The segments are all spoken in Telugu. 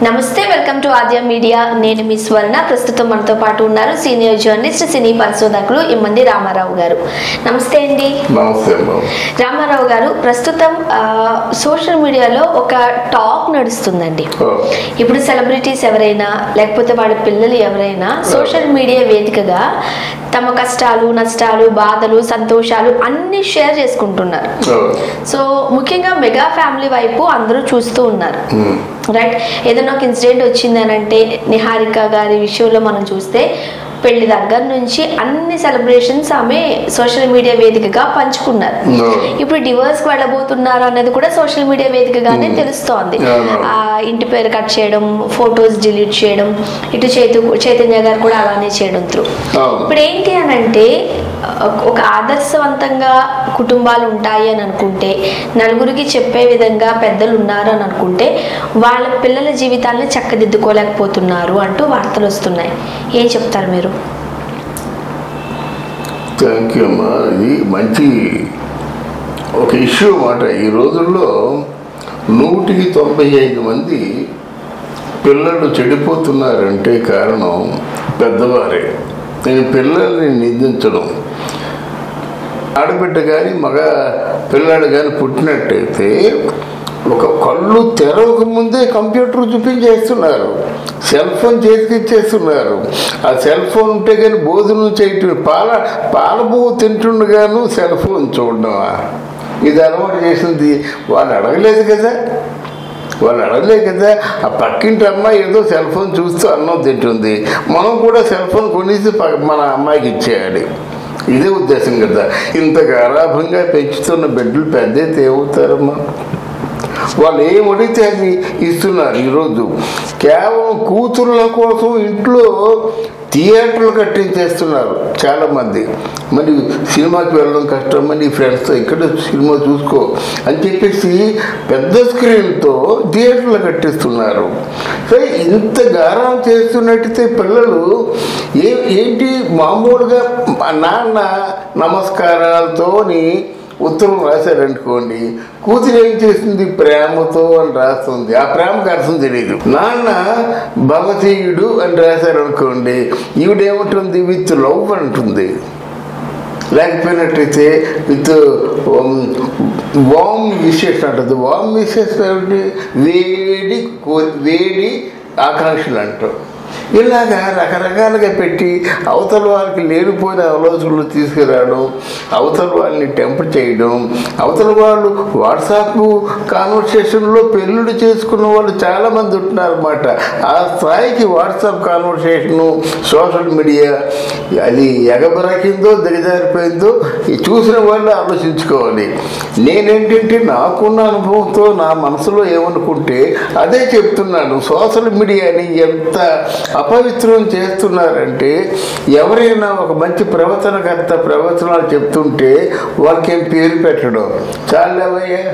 నమస్తే, వెల్కమ్ టు ఆద్య మీడియా. నేను మీ స్వర్ణ. ప్రస్తుతం మనతో పాటు ఉన్నారు సీనియర్ జర్నలిస్ట్, సినీ పరిశోధకులు ఇమ్మంది రామారావు గారు. నమస్తే అండి. రామారావు గారు, ప్రస్తుతం సోషల్ మీడియాలో ఒక టాక్ నడుస్తుందండి. ఇప్పుడు సెలబ్రిటీస్ ఎవరైనా లేకపోతే వాళ్ళ పిల్లలు ఎవరైనా సోషల్ మీడియా వేదికగా తమ కష్టాలు, నష్టాలు, బాధలు, సంతోషాలు అన్ని షేర్ చేసుకుంటున్నారు. సో ముఖ్యంగా మెగా ఫ్యామిలీ వైపు అందరూ చూస్తూ ఉన్నారు. రైట్, ఏదైనా ఒక ఇన్సిడెంట్ వచ్చింది అని అంటే నిహారిక గారి విషయంలో మనం చూస్తే పెళ్లి దగ్గర నుంచి అన్ని సెలబ్రేషన్స్ ఆమె సోషల్ మీడియా వేదికగా పంచుకున్నారు. ఇప్పుడు డివోర్స్ కి వెళ్ళబోతున్నారు అన్నది కూడా సోషల్ మీడియా వేదికగానే తెలుస్తోంది. ఆ ఇంటి పేరు కట్ చేయడం, ఫొటోస్ డిలీట్ చేయడం, ఇటు చైతన్య గారు కూడా అలానే చేయడం త్రూ. ఇప్పుడు ఏంటి అని అంటే ఒక ఆదర్శవంతంగా కుటుంబాలు ఉంటాయి అని అనుకుంటే, నలుగురికి చెప్పే విధంగా పెద్దలు ఉన్నారు అని అనుకుంటే వాళ్ళ పిల్లల జీవితాలను చక్కదిద్దుకోలేకపోతున్నారు అంటూ వార్తలు వస్తున్నాయి. ఏం చెప్తారు మీరు? థ్యాంక్ యూ అమ్మా. ఇది మంచి ఒక ఇష్యూ అన్నమాట. ఈ రోజుల్లో 195 మంది పిల్లలు చెడిపోతున్నారంటే కారణం పెద్దవారే. నేను పిల్లల్ని నిందించడం, ఆడబిడ్డ కానీ మగ పిల్లాడు కానీ పుట్టినట్టయితే ఒక కళ్ళు తెరవక ముందే కంప్యూటర్ చూపించేస్తున్నారు, సెల్ ఫోన్ చేతికి ఇచ్చేస్తున్నారు. ఆ సెల్ ఫోన్ ఉంటే కానీ భోజనం చేయటం, పాలబూ తింటుండగాను సెల్ ఫోన్ చూడడమా? ఇది అలవాటు చేసింది వాళ్ళు అడగలేదు కదా. ఆ పక్కింటి అమ్మాయి ఏదో సెల్ ఫోన్ చూస్తూ అన్నం తింటుంది, మనం కూడా సెల్ ఫోన్ కొనేసి మన అమ్మాయికి ఇచ్చేయాలి. ఇదే ఉద్దేశం కదా. ఇంత గారాభంగా పెంచుతున్న బిడ్డలు పెద్దయితే ఏమవుతారమ్మా? వాళ్ళు ఏం అడిగితే అది ఇస్తున్నారు. ఈరోజు కేవలం కూతుర్ల కోసం ఇంట్లో థియేటర్లు కట్టించేస్తున్నారు చాలామంది. మరి సినిమాకి వెళ్ళడం కష్టం, మరి ఫ్రెండ్స్తో ఇక్కడ సినిమా చూసుకో అని చెప్పేసి పెద్ద స్క్రీన్తో థియేటర్లు కట్టిస్తున్నారు. సరే, ఇంత గారం చేస్తున్నట్టయితే పిల్లలు ఏంటి మామూలుగా నాన్న నమస్కారాలతోని ఉత్తరం రాశారనుకోండి, కూతురు ఏం చేస్తుంది? ప్రేమతో అని రాస్తుంది. ఆ ప్రేమకు అర్థం తెలియదు. నాన్న భగవతీయుడు అని రాశారనుకోండి, ఈవిడేముంటుంది? విత్ లవ్ అంటుంది. లేకపోయినట్టయితే విత్ వామ్ విశేషం అంటుంది. వామ్ విశేషం ఏమిటి? వేడి ఆకాంక్షలు అంటాం. ఇలాగా రకరకాలుగా పెట్టి అవతల వాళ్ళకి లేనిపోయిన ఆలోచనలు తీసుకురావడం, అవతల వాళ్ళని టెంపర్ చేయడం. అవతల వాళ్ళు వాట్సాప్ కాన్వర్సేషన్లో పెళ్ళిళ్ళు చేసుకున్న వాళ్ళు చాలామంది ఉంటున్నారు అన్నమాట. ఆ స్థాయికి వాట్సాప్ కాన్వర్సేషను, సోషల్ మీడియా అది ఎగబరకిందో దిగజారిపోయిందో చూసిన వాళ్ళు ఆలోచించుకోవాలి. నేనేంటంటే నాకున్న అనుభవంతో నా మనసులో ఏమనుకుంటే అదే చెప్తున్నాను. సోషల్ మీడియాని ఎంత అపవిత్రం చేస్తున్నారంటే, ఎవరైనా ఒక మంచి ప్రవచనాలు చెప్తుంటే వాళ్ళకి ఏం పేరు పెట్టడం, చాలేవయ్యా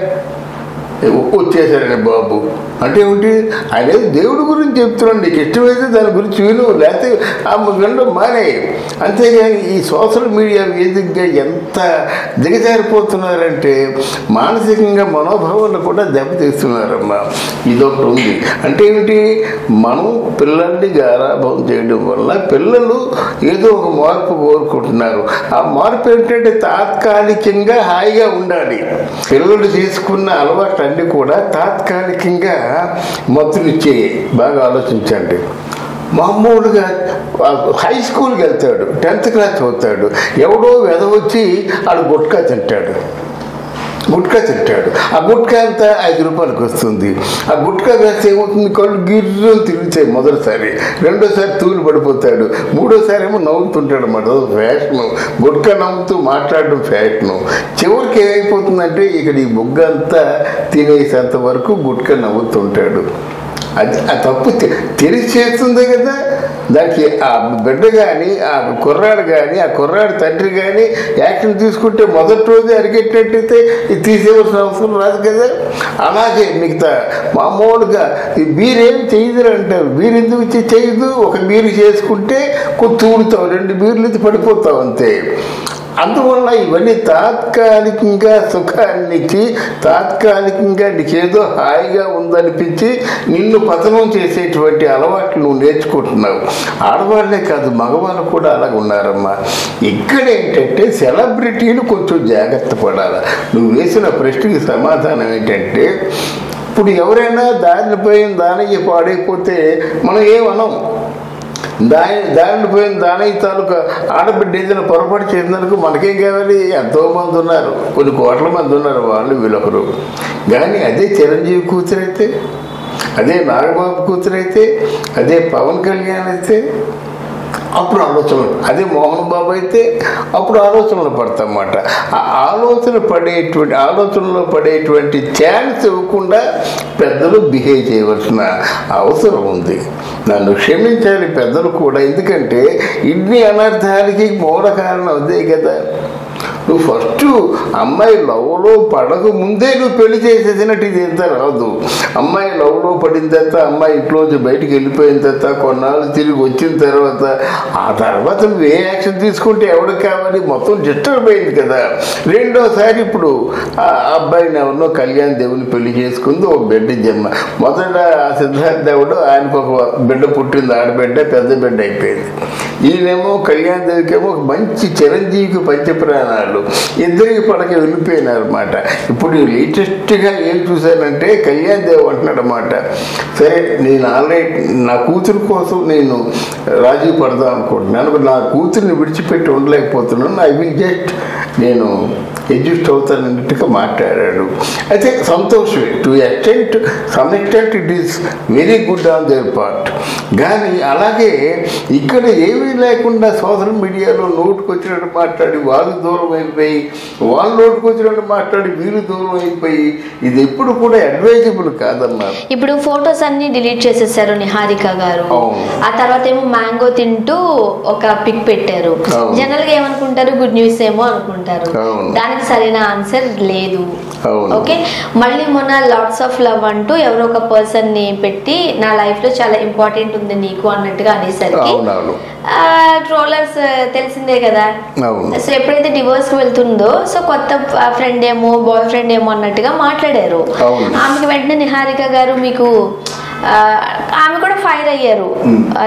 వచ్చేసారని బాబు అంటే ఏమిటి? ఆయన దేవుడి గురించి చెప్తున్నాడు, నీకు ఇష్టమైతే దాని గురించి విను, లేకపోతే ఆ వినడం మానే. అంతేగాని ఈ సోషల్ మీడియా వేదికగా ఎంత దిగజారిపోతున్నారంటే మానసికంగా మనోభావాలు కూడా దెబ్బతీస్తున్నారమ్మా. ఇదొకటి ఉంది. అంటే ఏమిటి? మనం పిల్లల్ని గారాభం చేయడం వల్ల పిల్లలు ఏదో ఒక మార్పు కోరుకుంటున్నారు. ఆ మార్పు ఏంటంటే తాత్కాలికంగా హాయిగా ఉండాలి. పిల్లలు చేసుకున్న అలవాటు అన్నీ కూడా తాత్కాలికంగా మత్తునిచ్చేయి. బాగా ఆలోచించండి. మామూలుగా హై స్కూల్కి వెళ్తాడు, 10th క్లాస్ చదువుతాడు, ఎవడో వెదవచ్చి ఆడు గుట్కా తింటాడు. ఆ గుట్కా అంతా 5 రూపాయలకి వస్తుంది. ఆ గుట్కా వేస్తే ఏమవుతుంది? కళ్ళు గిర్రు తిరుగుతాయి మొదటిసారి, రెండోసారి తూలు పడిపోతాడు, మూడోసారి ఏమో నవ్వుతుంటాడు అన్నమాట. ఫ్యాషను, గుట్కా నవ్వుతూ మాట్లాడడం ఫ్యాషను. చివరికి ఏమైపోతుందంటే ఇక్కడ ఈ బుగ్గ అంతా తినేసేంత వరకు గుట్కా నవ్వుతుంటాడు. అది ఆ తప్పు తెలిసి చేస్తుంది కదా. దానికి ఆ బిడ్డ కానీ, ఆ కుర్రాడు కానీ, ఆ కుర్రాడు తండ్రి కానీ యాక్షన్ తీసుకుంటే మొదటి రోజే అరికెట్టినట్టయితే ఇది తీసేవలసిన అవసరం రాదు కదా. అలాగే మిగతా మామూలుగా ఈ బీరేమి చేయదురు అంటారు. బీరు ఎందుకు చేయదు? ఒక బీరు చేసుకుంటే కొంచెం ఊడుతావు, 2 బీర్లు ఇది పడిపోతావు అంతే. అందువల్ల ఇవన్నీ తాత్కాలికంగా సుఖాన్నిచ్చి తాత్కాలికంగా నీకేదో హాయిగా ఉందనిపించి నిన్ను పతనం చేసేటువంటి అలవాట్లు నువ్వు నేర్చుకుంటున్నావు. ఆడవాళ్ళే కాదు, మగవాళ్ళు కూడా అలాగ ఉన్నారమ్మా. ఇక్కడ ఏంటంటే సెలబ్రిటీలు కొంచెం జాగ్రత్త పడాలి. నువ్వు వేసిన ప్రశ్నకి సమాధానం ఏంటంటే, ఇప్పుడు ఎవరైనా దారిని పోయిన దానికి పాడైపోతే మనం ఏమనం. దారిని పోయిన దానయ్య తాలూకా ఆడబిడ్డ ఏదైనా పొరపాటు చేసినందుకు మనకేం కావాలి? ఎంతోమంది ఉన్నారు, కొన్ని కోట్ల మంది ఉన్నారు, వాళ్ళు వీళ్ళొకరు. కానీ అదే చిరంజీవి కూతురైతే, అదే నాగబాబు కూతురైతే, అదే పవన్ కళ్యాణ్ అయితే అప్పుడు ఆలోచనలు, అదే మోహన్ బాబు అయితే అప్పుడు ఆలోచనలు పడతామన్నమాట. ఆ ఆలోచనలో పడేటువంటి ఛాన్స్ ఇవ్వకుండా పెద్దలు బిహేవ్ చేయవలసిన అవసరం ఉంది. నన్ను క్షమించాలి పెద్దలు కూడా, ఎందుకంటే ఇన్ని అనర్థాలకి మూల కారణం అదే కదా. నువ్వు ఫస్ట్ అమ్మాయి లవ్లో పడక ముందే నువ్వు పెళ్లి చేసేసినట్టు ఇది ఎంత రాదు. అమ్మాయి లవ్లో పడిన తర్వాత, అమ్మాయి ఇంట్లోంచి బయటికి వెళ్ళిపోయిన తర్వాత, కొన్నాళ్ళు తిరిగి వచ్చిన తర్వాత, ఆ తర్వాత నువ్వు ఏ యాక్షన్ తీసుకుంటే ఎవరికి కావాలి? మొత్తం డిస్టర్బ్ అయింది కదా. రెండోసారి ఇప్పుడు ఆ అబ్బాయిని ఎవరినో కళ్యాణ్ దేవుని పెళ్లి చేసుకుంది, ఒక బిడ్డ జన్మ. మొదట ఆ సిద్ధార్థ దేవుడు, ఆయనకు ఒక బిడ్డ పుట్టింది, ఆడబిడ్డ పెద్ద బిడ్డ అయిపోయింది. ఈయనేమో కళ్యాణ్ దేవికి ఏమో ఒక మంచి చిరంజీవికి పంచప్రాణాలు, ఇద్దరికి పడక వెళ్ళిపోయినారు అన్నమాట. ఇప్పుడు లేటెస్ట్గా ఏం చూశానంటే కళ్యాణ్ దేవ్ అంటున్నాడు అన్నమాట, సరే నేను ఆల్రెడీ నా కూతురు కోసం నేను రాజీ పడదాం అనుకుంటున్నాను, నా కూతురిని విడిచిపెట్టి ఉండలేకపోతున్నాను, ఐ విల్ జస్ట్ నేను అడ్జస్ట్ అవుతానన్నట్టుగా మాట్లాడాడు. అయితే సంతోషమే, to extent some extent it is very good on their part. కానీ అలాగే ఇక్కడ ఏమీ లేకుండా సోషల్ మీడియాలో నోటుకొచ్చినట్టు మాట్లాడి వాళ్ళు దూరం అయిపోయి, వాళ్ళు నోటుకొచ్చినట్టు మాట్లాడి వీళ్ళు దూరం అయిపోయి, ఇది ఎప్పుడు కూడా అడ్వైజబుల్ కాదమ్మా. ఇప్పుడు ఫొటోస్ అన్ని డిలీట్ చేసేసారు నిహారిక గారు. ఆ తర్వాత ఏమో మ్యాంగో తింటూ ఒక పిక్ పెట్టారు. జనరల్ గా ఏమనుకుంటారు, గుడ్ న్యూస్ ఏమో అనుకుంటారు. దానికి సరైన ఆన్సర్ లేదు. ఓకే, మళ్ళీ మొన్న లాట్స్ ఆఫ్ లవ్ అంటూ ఎవరో ఒక పర్సన్ ని పెట్టి నా లైఫ్ లో చాలా ఇంపార్టెంట్ ఉంది నీకు అన్నట్టుగా అనేసరికి ట్రోలర్స్ తెలిసిందే కదా. సో ఎప్పుడైతే డివోర్స్ కి వెళ్తుందో, సో కొత్త ఫ్రెండ్ ఏమో బాయ్ ఫ్రెండ్ ఏమో అన్నట్టుగా మాట్లాడారు. ఆమెకి వెంటనే నిహారిక గారు మీకు ఆమె కూడా ఫైర్ అయ్యారు.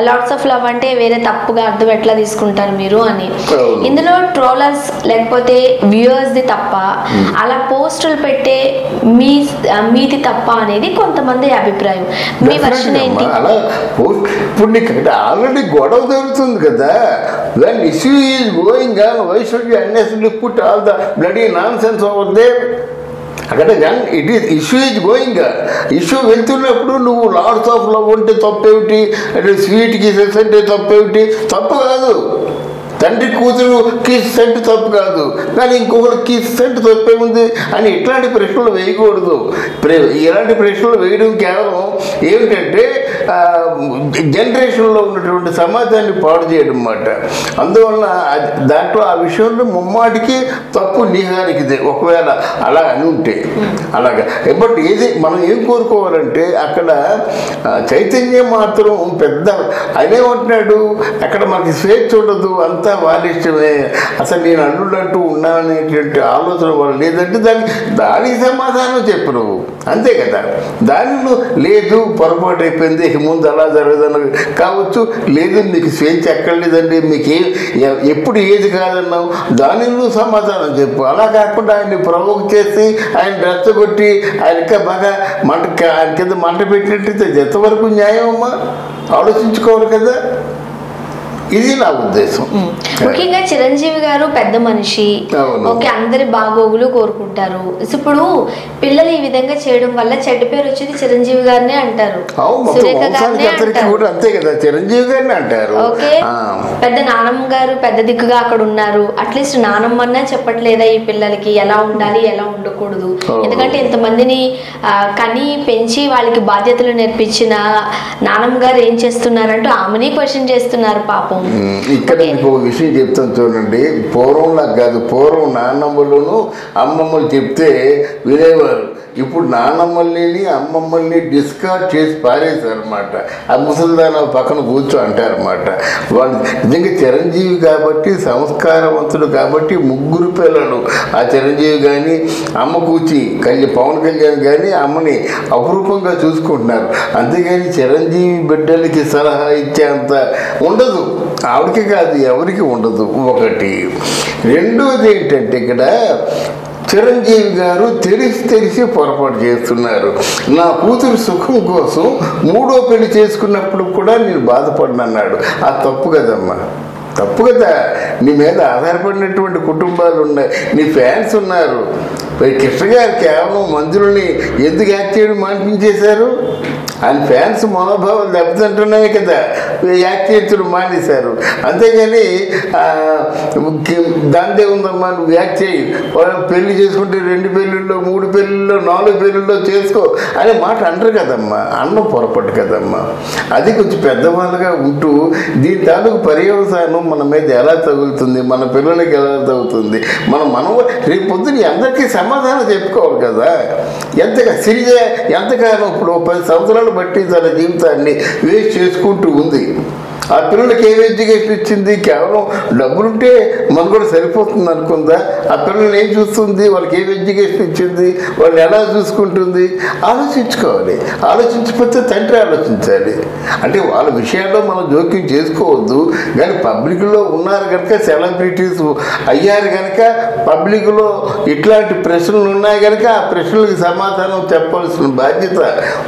లాట్స్ ఆఫ్ లవ్ అంటే వేరే తప్పుగా అర్థం ఎట్లా తీసుకుంటారు మీరు అని. ఇందులో ట్రోలర్స్ లేకపోతే వ్యూయర్స్ ది తప్ప, అలా పోస్టులు పెట్టే మీది తప్ప అనేది కొంతమంది అభిప్రాయం. మీ వర్షన్ ఏంటి? ఆల్రెడీ గొడవ జరుగుతుంది కదా. when issue is going on, why should you unnecessarily put all the bloody nonsense over there? అక్కడ it is issue is going. Issue వెళ్తున్నప్పుడు నువ్వు లాట్స్ ఆఫ్ లవ్ అంటే తప్పేమిటి, అంటే స్వీట్ కిసెస్ అంటే తప్పేమిటి? తప్పు కాదు. తండ్రి కూతురు కిస్ అంటే తప్పు కాదు, కానీ ఇంకొకరు కిస్ అంటే తప్పే ఉంది అని ఇట్లాంటి ప్రశ్నలు వేయకూడదు. ఇలాంటి ప్రశ్నలు వేయడం కేవలం ఏమిటంటే జనరేషన్లో ఉన్నటువంటి సమాజాన్ని పాడు చేయడం అన్నమాట. అందువల్ల దాంట్లో ఆ విషయంలో ముమ్మాటికి తప్పు నిహారికిదే, ఒకవేళ అలా అని ఉంటే అలాగా. బట్ ఏది మనం ఏం కోరుకోవాలంటే, అక్కడ చైతన్యం మాత్రం పెద్ద ఆయనేమంటున్నాడు, అక్కడ మనకి స్వేచ్ఛ ఉండదు, అంతా వాళ్ళ ఇష్టమే, అసలు నేను అల్లుడంటూ ఉన్నాననేటువంటి ఆలోచన వాళ్ళు లేదంటే దానికి సమాధానం చెప్పు నువ్వు, అంతే కదా. దానిలో లేదు పొరపాటు అయిపోయింది, ముందు అలా జరగదన్న కావచ్చు, లేదు మీకు స్వేచ్ఛ ఎక్కడ లేదండి, మీకు ఎప్పుడు ఏది కాదన్నావు, దానిలో సమాధానం చెప్పు. అలా కాకుండా ఆయన్ని ప్రవోక్ చేసి ఆయన రెచ్చగొట్టి ఆయన ఇంకా బాగా ఆయన కింద మంట పెట్టినట్టయితే ఎంతవరకు న్యాయం అమ్మా? ఆలోచించుకోవాలి కదా. ఇది నా ఉద్దేశం. ముఖ్యంగా చిరంజీవి గారు పెద్ద మనిషి, ఓకే, అందరి బాగోగులు కోరుకుంటారు. ఇప్పుడు పిల్లలు ఈ విధంగా చేయడం వల్ల చెడ్డ పేరు వచ్చేది చిరంజీవి గారినే అంటారు, సురేఖ గారినే అంటారు. ఓకే, పెద్ద నానమ్మ గారు పెద్ద దిక్కుగా అక్కడ ఉన్నారు, అట్లీస్ట్ నానమ్మన్నా చెప్పట్లేదా ఈ పిల్లలకి ఎలా ఉండాలి ఎలా ఉండకూడదు? ఎందుకంటే ఇంతమందిని కని పెంచి వాళ్ళకి బాధ్యతలు నేర్పించిన నానమ్మ గారు ఏం చేస్తున్నారంటూ ఆమెని క్వశ్చన్ చేస్తున్నారు పాపం. ఇక్కడ మీకు ఒక విషయం చెప్తాను చూడండి. పూర్వం నాకు కాదు, పూర్వం నాన్నమ్మలను అమ్మమ్మలు చెప్తే వినేవారు. ఇప్పుడు నానమ్మల్ని అమ్మమ్మల్ని డిస్కార్డ్ చేసి పారేశారన్నమాట. ఆ ముసలిదాన్ని పక్కన కూర్చో అంటారన్నమాట. వాళ్ళు నిజంగా చిరంజీవి కాబట్టి, సంస్కారవంతుడు కాబట్టి, ముగ్గురు పిల్లలు ఆ చిరంజీవి కానీ అమ్మ కూర్చి పవన్ కళ్యాణ్ కానీ అమ్మని అపురూపంగా చూసుకుంటున్నారు. అంతేగాని చిరంజీవి బిడ్డలకి సలహా ఇచ్చేంత ఉండదు, ఆవిడకి కాదు ఎవరికి ఉండదు. ఒకటి. రెండోది ఏంటంటే ఇక్కడ చిరంజీవి గారు తెలిసి పొరపాటు చేస్తున్నారు. నా కూతురు సుఖం కోసం 3వ పెళ్లి చేసుకున్నప్పుడు కూడా నేను బాధపడినన్నాడు. ఆ తప్పు కదమ్మా, తప్పు కదా. నీ మీద ఆధారపడినటువంటి కుటుంబాలు ఉన్నాయి, నీ ఫ్యాన్స్ ఉన్నారు. కృష్ణ గారు కేవలం మంజులని ఎందుకు యాక్ట్ చేయడం మానిపించేశారు? ఆయన ఫ్యాన్స్ మనోభావాలు దెబ్బతింటున్నాయి కదా, యాక్ట్ చేయడం మానేశారు. అంతేగాని దాందే ఉందమ్మా నువ్వు యాక్ట్ చేయి, పెళ్లి చేసుకుంటే 2 పెళ్ళిళ్ళు 3 పెళ్ళిళ్ళు 4 పెళ్ళిళ్ళు చేసుకో అనే మాట అంటారు కదమ్మా. అన్నం పొరపాటు కదమ్మా. అది కొంచెం పెద్దవాళ్ళుగా ఉంటూ దీని తాలూకు పర్యవసానం మన మీద ఎలా తగులుతుంది, మన పిల్లలకి ఎలా తగులుతుంది, మనం రేపు పొద్దున అందరికీ సమాధానం చెప్పుకోవాలి కదా. ఎంతకాలం ఇప్పుడు 10 సంవత్సరాలు బట్టి తన జీవితాన్ని వేస్ట్ చేసుకుంటూ ఉంది. ఆ పిల్లలకి ఏం ఎడ్యుకేషన్ ఇచ్చింది? కేవలం డబ్బులుంటే మనకు కూడా సరిపోతుంది అనుకుందా? ఆ పిల్లల్ని ఏం చూస్తుంది? వాళ్ళకి ఏం ఎడ్యుకేషన్ ఇచ్చింది? వాళ్ళు ఎలా చూసుకుంటుంది? ఆలోచించుకోవాలి. ఆలోచించకపోతే తండ్రి ఆలోచించాలి. అంటే వాళ్ళ విషయాల్లో మనం జోక్యం చేసుకోవద్దు. కానీ పబ్లిక్లో ఉన్నారు కనుక, సెలబ్రిటీస్ అయ్యారు కనుక, పబ్లిక్లో ఇట్లాంటి ప్రశ్నలు ఉన్నాయి కనుక ఆ ప్రశ్నలకు సమాధానం చెప్పాల్సిన బాధ్యత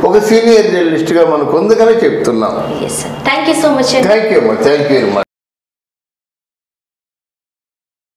ఒక సీనియర్ జర్నలిస్ట్గా మనకు ఉందని చెప్తున్నాం. Thank you so much. Thank you, ma. Thank you very much.